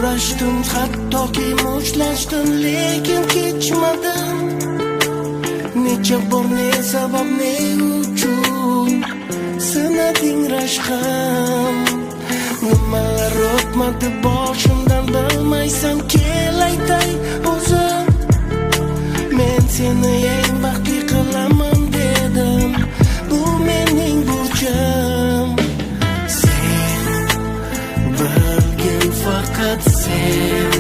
kurashdim, hattoki mushtlashdim, lekin kechmadim. Necha bor ne sabab ne uchun sinading rashqam. Nimalar o'tmadi boshimdan bilmaysan, kel aytay o'zim. Men seni eng baxtli qilaman dedim, bu mening burchim. Fakat sen,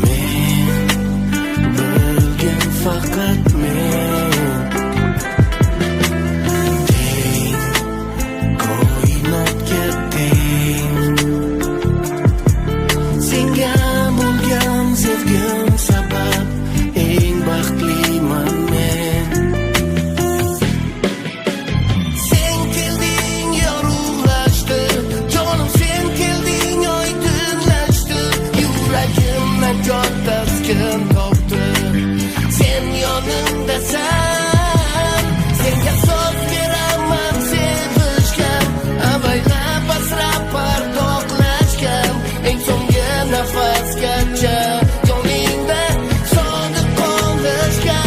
men bilgin fakat men. Teng, koinotga teng. Senga bo'lgan sevgim sabab eng baxtliman men. Sen kelding yorug'lashdi, najot taskin topdi. Sen yonimdasan, senga so'z beraman sevishga, avaylab asrab pardoqlashgan, eng so'nggi nafasgacha yoningda sodiq qolishgan.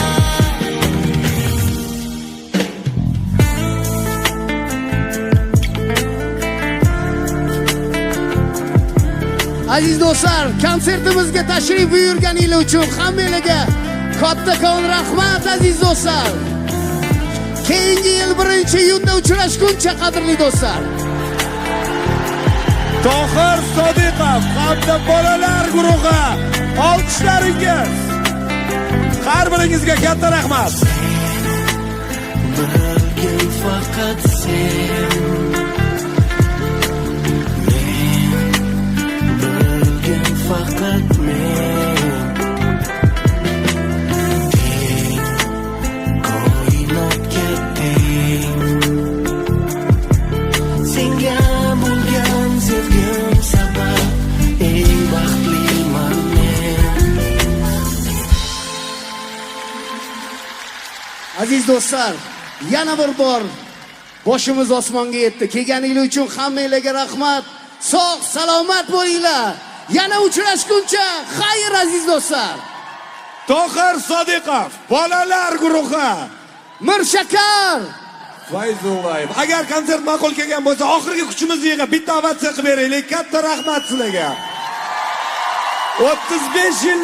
Aziz do'stlar, konsertimizga tashrif buyurganingiz uchun hammangizga kattakon rahmat aziz do'stlar. Keyingi yil 1-iyunda uchrashguncha qadrli do'stlar. Tohir Sodiqov hamda bolalar guruhi olqishlaringiz. Har biringizga katta rahmat. Bilgin faqat sen. Fakat men. Teng, koinotga teng. Senga bo'lgan sevgim sabab eng baxtliman men. Aziz do'stlar, yana bir bor boshimiz osmonga yetdi. Kelganingiz uchun hammangizga rahmat. Sog' salomat bo'linglar. Yana uchrashguncha xayr aziz do'stlar. Tohir Sodiqov, bolalar guruhi. Mirshakar Fayzullayev. Agar konsert ma'qul kelgan bo'lsa, oxirgi kuchimizni yig'ib bitta ovatsiya qilib beraylik. Katta rahmat sizlarga. 35 yillik